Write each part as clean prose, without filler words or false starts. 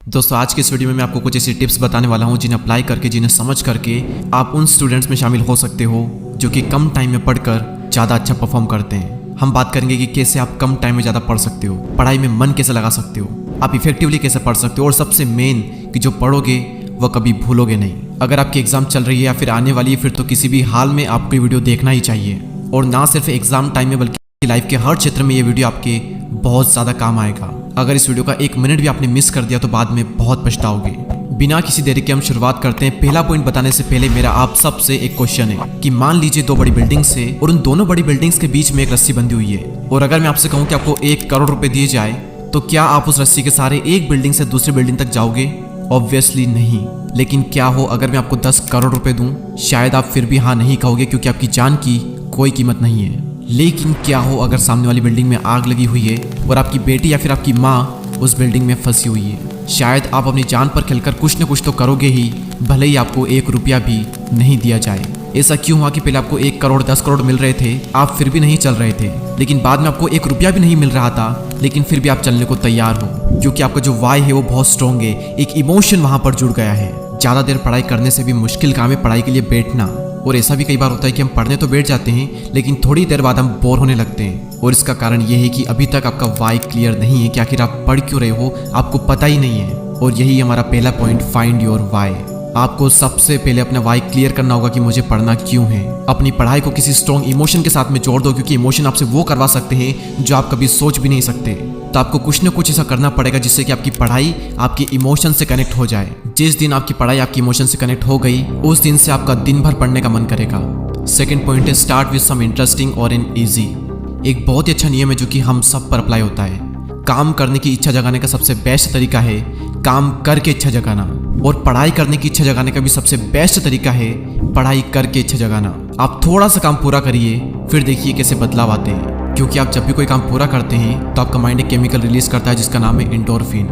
दोस्तों आज के इस वीडियो में मैं आपको कुछ ऐसी टिप्स बताने वाला हूं जिन्हें अप्लाई करके, जिन्हें समझ करके आप उन स्टूडेंट्स में शामिल हो सकते हो जो कि कम टाइम में पढ़कर ज़्यादा अच्छा परफॉर्म करते हैं। हम बात करेंगे कि कैसे आप कम टाइम में ज़्यादा पढ़ सकते हो, पढ़ाई में मन कैसे लगा सकते हो, आप इफेक्टिवली कैसे पढ़ सकते हो और सबसे मेन कि जो पढ़ोगे वह कभी भूलोगे नहीं। अगर आपकी एग्जाम चल रही है या फिर आने वाली है फिर तो किसी भी हाल में आपको ये वीडियो देखना ही चाहिए। और ना सिर्फ एग्जाम टाइम में बल्कि लाइफ के हर क्षेत्र में ये वीडियो आपके बहुत ज़्यादा काम आएगा। अगर इस वीडियो का एक मिनट भी आपने मिस कर दिया तो बाद में बहुत पछताओगे। बिना किसी देरी के हम शुरुआत करते हैं। पहला पॉइंट बताने से पहले मेरा आप सबसे एक क्वेश्चन है कि मान लीजिए दो बड़ी बिल्डिंग्स है और उन दोनों बड़ी बिल्डिंग्स के बीच में एक रस्सी बंधी हुई है और अगर मैं आपसे कहूँ कि आपको 1 करोड़ रुपए दिए जाए तो क्या आप उस रस्सी के सहारे एक बिल्डिंग से दूसरी बिल्डिंग तक जाओगे? ऑब्वियसली नहीं। लेकिन क्या हो अगर मैं आपको 10 करोड़ रुपए दूं? शायद आप फिर भी हाँ नहीं कहोगे क्योंकि आपकी जान की कोई कीमत नहीं है। लेकिन क्या हो अगर सामने वाली बिल्डिंग में आग लगी हुई है और आपकी बेटी या फिर आपकी माँ उस बिल्डिंग में फंसी हुई है? शायद आप अपनी जान पर खेलकर कुछ न कुछ तो करोगे ही, भले ही आपको 1 रुपया भी नहीं दिया जाए। ऐसा क्यों हुआ कि पहले आपको 1 करोड़ 10 करोड़ मिल रहे थे, आप फिर भी नहीं चल रहे थे, लेकिन बाद में आपको 1 रुपया भी नहीं मिल रहा था लेकिन फिर भी आप चलने को तैयार हो? क्योंकि आपका जो वाई है वो बहुत स्ट्रॉन्ग है, एक इमोशन वहां पर जुड़ गया है। ज़्यादा देर पढ़ाई करने से भी मुश्किल काम है पढ़ाई के लिए बैठना। और ऐसा भी कई बार होता है कि हम पढ़ने तो बैठ जाते हैं लेकिन थोड़ी देर बाद हम बोर होने लगते हैं और इसका कारण यह है कि अभी तक आपका वाई क्लियर नहीं है कि आखिर आप पढ़ क्यों रहे हो, आपको पता ही नहीं है। और यही हमारा पहला पॉइंट, फाइंड योर वाई। आपको सबसे पहले अपना वाई क्लियर करना होगा कि मुझे पढ़ना क्यों है। अपनी पढ़ाई को किसी स्ट्रॉन्ग इमोशन के साथ में जोड़ दो क्योंकि इमोशन आपसे वो करवा सकते हैं जो आप कभी सोच भी नहीं सकते। तो आपको कुछ न कुछ ऐसा करना पड़ेगा जिससे कि आपकी पढ़ाई आपके इमोशन से कनेक्ट हो जाए। जिस दिन आपकी पढ़ाई आपकी इमोशन से कनेक्ट हो गई उस दिन से आपका दिन भर पढ़ने का मन करेगा। सेकंड पॉइंट है स्टार्ट विद सम इंटरेस्टिंग और एन ईजी। एक बहुत ही अच्छा नियम है जो कि हम सब पर अप्लाई होता है। काम करने की इच्छा जगाने का सबसे बेस्ट तरीका है काम करके इच्छा जगाना, और पढ़ाई करने की इच्छा जगाने का भी सबसे बेस्ट तरीका है पढ़ाई करके इच्छा जगाना। आप थोड़ा सा काम पूरा करिए फिर देखिए कैसे बदलाव आते हैं। क्योंकि आप जब भी कोई काम पूरा करते हैं तो आपका माइंड एक केमिकल रिलीज करता है जिसका नाम है एंडोर्फिन,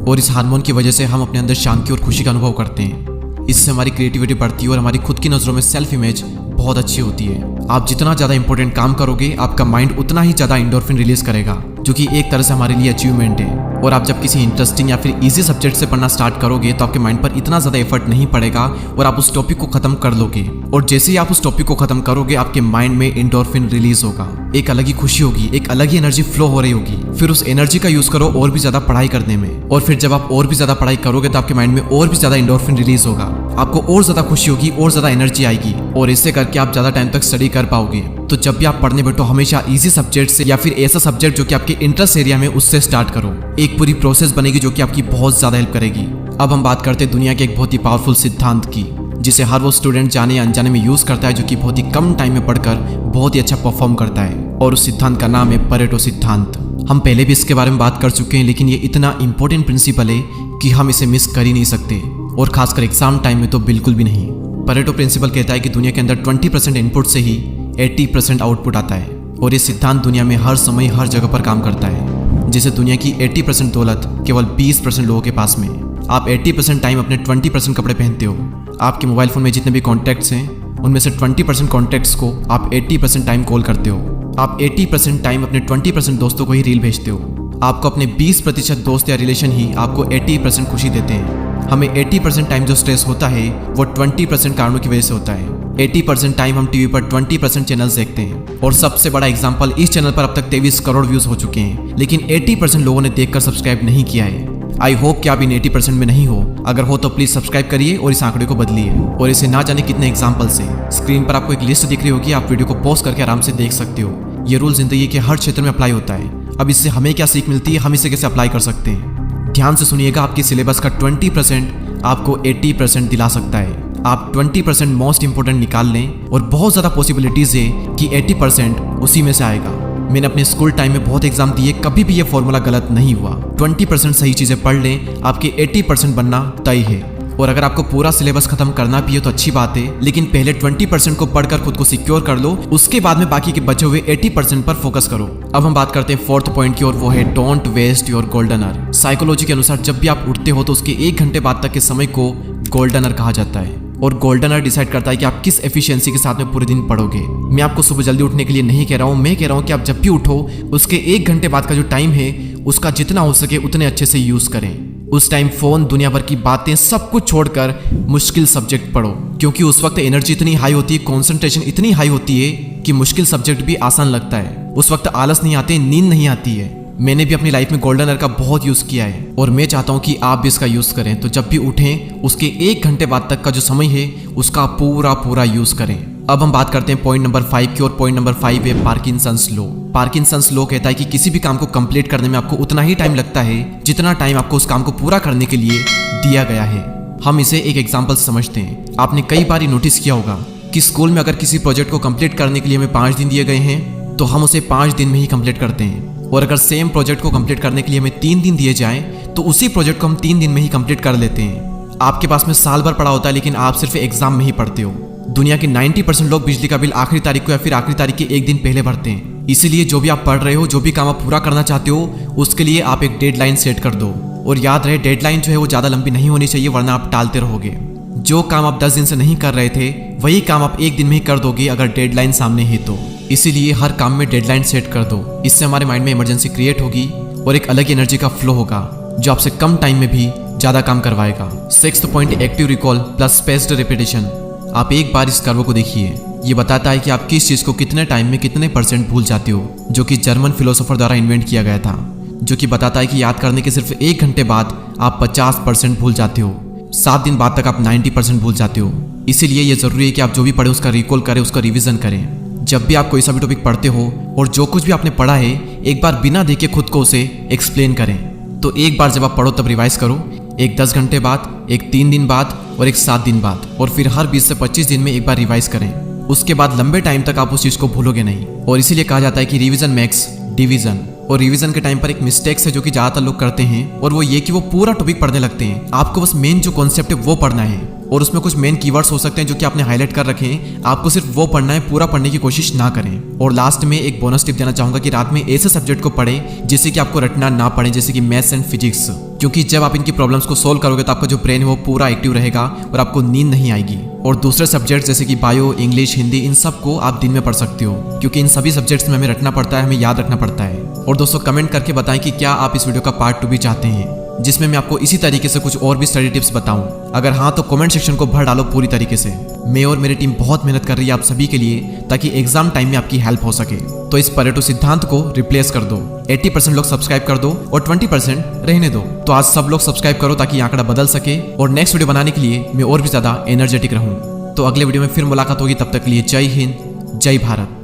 और इस हार्मोन की वजह से हम अपने अंदर शांति और खुशी का अनुभव करते हैं। इससे हमारी क्रिएटिविटी बढ़ती है और हमारी खुद की नज़रों में सेल्फ इमेज बहुत अच्छी होती है। आप जितना ज़्यादा इंपॉर्टेंट काम करोगे आपका माइंड उतना ही ज़्यादा एंडोर्फिन रिलीज करेगा, जो कि एक तरह से हमारे लिए अचीवमेंट है। और आप जब किसी इंटरेस्टिंग या फिर इजी सब्जेक्ट से पढ़ना स्टार्ट करोगे तो आपके माइंड पर इतना ज़्यादा एफर्ट नहीं पड़ेगा और आप उस टॉपिक को खत्म कर लोगे। और जैसे ही आप उस टॉपिक को खत्म करोगे आपके माइंड में एंडोर्फिन रिलीज होगा, एक अलग ही खुशी होगी, एक अलग ही एनर्जी फ्लो हो रही होगी। फिर उस एनर्जी का यूज करो और भी ज़्यादा पढ़ाई करने में, और फिर जब आप और भी ज़्यादा पढ़ाई करोगे तो आपके माइंड में और भी ज़्यादा एंडोर्फिन रिलीज होगा, आपको और ज़्यादा खुशी होगी और ज़्यादा एनर्जी आएगी, और इससे करके आप ज़्यादा टाइम तक स्टडी कर पाओगे। तो जब भी आप पढ़ने बैठो हमेशा इजी सब्जेक्ट से या फिर ऐसा सब्जेक्ट जो कि आपके इंटरेस्ट एरिया में उससे स्टार्ट करो। एक पूरी प्रोसेस बनेगी जो कि आपकी बहुत ज़्यादा हेल्प करेगी। अब हम बात करते हैं दुनिया के एक बहुत ही पावरफुल सिद्धांत की जिसे हर वो स्टूडेंट जाने या अनजाने में यूज़ करता है जो कि बहुत ही कम टाइम में पढ़कर बहुत ही अच्छा परफॉर्म करता है, और उस सिद्धांत का नाम है परेटो सिद्धांत। हम पहले भी इसके बारे में बात कर चुके हैं लेकिन ये इतना इंपॉर्टेंट प्रिंसिपल है कि हम इसे मिस कर ही नहीं सकते, और खासकर एग्जाम टाइम में तो बिल्कुल भी नहीं। परेटो प्रिंसिपल कहता है कि दुनिया के अंदर 20% इनपुट से ही 80% आउटपुट आता है, और ये सिद्धांत दुनिया में हर समय हर जगह पर काम करता है। जैसे दुनिया की 80% दौलत केवल 20% लोगों के पास में। आप 80% टाइम अपने 20% कपड़े पहनते हो। आपके मोबाइल फ़ोन में जितने भी कॉन्टैक्ट्स हैं उनमें से 20% कॉन्टैक्ट्स को आप 80% टाइम कॉल करते हो। आप 80% टाइम अपने 20% दोस्तों को ही रील भेजते हो। आपको अपने 20% दोस्त या रिलेशन ही आपको 80% खुशी देते हैं। हमें 80% टाइम जो स्ट्रेस होता है वो 20% कारणों की वजह से होता है। 80% टाइम हम टीवी पर 20% चैनल्स देखते हैं, और सबसे बड़ा एग्जांपल इस चैनल पर अब तक 23 करोड़ व्यूज हो चुके हैं लेकिन 80% लोगों ने देखकर सब्सक्राइब नहीं किया है। आई होप कि आप इन 80% में नहीं हो। अगर हो तो प्लीज सब्सक्राइब करिए और इस आंकड़े को बदलिए। और इसे ना जाने कितने एग्जाम्पल्स हैं, स्क्रीन पर आपको एक लिस्ट दिख रही होगी, आप वीडियो को पॉज करके आराम से देख सकते हो। ये रूल जिंदगी के हर क्षेत्र में अप्लाई होता है। अब इससे हमें क्या सीख मिलती है, हम इसे कैसे अप्लाई कर सकते हैं? ध्यान से सुनिएगा। आपके सिलेबस का 20% आपको 80% दिला सकता है। आप 20% मोस्ट इंपोर्टेंट निकाल लें और बहुत ज़्यादा पॉसिबिलिटीज़ है कि 80% उसी में से आएगा। मैंने अपने स्कूल टाइम में बहुत एग्जाम दिए, कभी भी ये फॉर्मूला गलत नहीं हुआ। 20% सही चीज़ें पढ़ लें, आपके 80% बनना तय है। और अगर आपको पूरा सिलेबस खत्म करना भी है तो अच्छी बात है, लेकिन पहले 20% को पढ़कर खुद को सिक्योर कर लो, उसके बाद में बाकी के बचे हुए 80% पर फोकस करो। अब हम बात करते हैं 4th पॉइंट की, और वो है don't waste your golden hour. Psychology के अनुसार जब भी आप उठते हो तो उसके 1 घंटे बाद तक के समय को गोल्डन आवर कहा जाता है, और गोल्डन आवर डिसाइड करता है कि आप किस एफिशिएंसी के साथ में पूरे दिन पढ़ोगे। मैं आपको सुबह जल्दी उठने के लिए नहीं कह रहा हूँ, मैं कह रहा हूँ कि आप जब भी उठो उसके 1 घंटे बाद का जो टाइम है उसका जितना हो सके उतने अच्छे से यूज करें। उस टाइम फोन, दुनिया भर की बातें, सब कुछ छोड़कर मुश्किल सब्जेक्ट पढ़ो, क्योंकि उस वक्त एनर्जी इतनी हाई होती है, कंसंट्रेशन इतनी हाई होती है कि मुश्किल सब्जेक्ट भी आसान लगता है। उस वक्त आलस नहीं आते, नींद नहीं आती है। मैंने भी अपनी लाइफ में गोल्डन आवर का बहुत यूज किया है और मैं चाहता हूं कि आप भी इसका यूज करें। तो जब भी उठें उसके 1 घंटे बाद तक का जो समय है उसका पूरा यूज करें। अब हम बात करते हैं पॉइंट नंबर 5 की, और पॉइंट नंबर 5 है पार्किंसंस लॉ। पार्किंसंस लॉ कहता है कि किसी भी काम को कंप्लीट करने में आपको उतना ही टाइम लगता है जितना टाइम आपको उस काम को पूरा करने के लिए दिया गया है। हम इसे एक एग्जाम्पल से समझते हैं। आपने कई बार नोटिस किया होगा कि स्कूल में अगर किसी प्रोजेक्ट को कंप्लीट करने के लिए हमें 5 दिन दिए गए हैं तो हम उसे 5 दिन में ही कंप्लीट करते हैं, और अगर सेम प्रोजेक्ट को कंप्लीट करने के लिए हमें 3 दिन दिए जाएं तो उसी प्रोजेक्ट को हम 3 दिन में ही कंप्लीट कर लेते हैं। आपके पास में साल भर पड़ा होता है, लेकिन आप सिर्फ एग्जाम में ही पढ़ते हो। दुनिया के 90% लोग बिजली का बिल आखिरी तारीख को या फिर आखिरी तारीख के 1 दिन पहले भरते हैं। इसीलिए जो भी आप पढ़ रहे हो, जो भी काम आप पूरा करना चाहते हो, उसके लिए आप एक डेडलाइन सेट कर दो। और याद रहे, डेडलाइन जो है वो ज़्यादा लंबी नहीं होनी चाहिए, वरना आप टालते रहोगे। जो काम आप 10 दिन से नहीं कर रहे थे वही काम आप 1 दिन में ही कर दोगे अगर डेडलाइन सामने है तो। इसीलिए हर काम में डेडलाइन सेट कर दो। इससे हमारे माइंड में इमरजेंसी क्रिएट होगी और एक अलग एनर्जी का फ्लो होगा जो आपसे कम टाइम में भी ज़्यादा काम करवाएगा। 6th point, active recall plus spaced repetition. आप एक बार इस कर्व को देखिए, ये बताता है कि आप किस चीज़ को कितने टाइम में कितने % भूल जाते हो, जो कि जर्मन फिलोसोफर द्वारा इन्वेंट किया गया था, जो कि बताता है कि याद करने के सिर्फ 1 घंटे बाद आप 50% भूल जाते हो, 7 दिन बाद तक आप 90% भूल जाते हो। इसीलिए ये ज़रूरी है कि आप जो भी पढ़े उसका रिकॉल करें, उसका रिवीजन करें। जब भी आप कोई सा भी टॉपिक पढ़ते हो और जो कुछ भी आपने पढ़ा है, एक बार बिना देखे खुद को उसे एक्सप्लेन करें। तो एक बार जब आप पढ़ो तब रिवाइज करो, एक 10 घंटे बाद, एक 3 दिन बाद और एक 7 दिन बाद, और फिर हर 20 से 25 दिन में एक बार रिवाइज करें। उसके बाद लंबे टाइम तक आप उस चीज़ को भूलोगे नहीं। और इसीलिए कहा जाता है कि रिवीजन मेक्स डिवीजन। और रिवीजन के टाइम पर एक मिस्टेक्स है जो कि ज़्यादातर लोग करते हैं, और वो ये कि वो पूरा टॉपिक पढ़ने लगते हैं। आपको बस मेन जो कॉन्सेप्ट है वो पढ़ना है, और उसमें कुछ मेन कीवर्ड्स हो सकते हैं जो कि आपने हाईलाइट कर रखे हैं। आपको सिर्फ वो पढ़ना है, पूरा पढ़ने की कोशिश ना करें। और लास्ट में एक बोनस टिप देना चाहूँगा कि रात में ऐसे सब्जेक्ट को पढ़ें जिससे कि आपको रटना ना पड़े, जैसे कि मैथ्स एंड फिजिक्स, क्योंकि जब आप इनकी प्रॉब्लम्स को सोल्व करोगे तो आपका जो ब्रेन है वो पूरा एक्टिव रहेगा और आपको नींद नहीं आएगी। और दूसरे सब्जेक्ट जैसे कि बायो, इंग्लिश, हिंदी, इन सब को आप दिन में पढ़ सकते हो, क्योंकि इन सभी सब्जेक्ट्स में हमें रटना पड़ता है, हमें याद रखना पड़ता है। और दोस्तों कमेंट करके बताएं कि क्या आप इस वीडियो का पार्ट 2 भी चाहते हैं, जिसमें मैं आपको इसी तरीके से कुछ और भी स्टडी टिप्स बताऊं। अगर हाँ तो कमेंट सेक्शन को भर डालो पूरी तरीके से। मैं और मेरी टीम बहुत मेहनत कर रही है आप सभी के लिए, ताकि एग्जाम टाइम में आपकी हेल्प हो सके। तो इस परेटो सिद्धांत को रिप्लेस कर दो, 80% लोग सब्सक्राइब कर दो और 20% रहने दो। तो आज सब लोग सब्सक्राइब करो ताकि आंकड़ा बदल सके और नेक्स्ट वीडियो बनाने के लिए मैं और भी ज्यादा एनर्जेटिक रहूं। तो अगले वीडियो में फिर मुलाकात होगी, तब तक के लिए जय हिंद, जय भारत।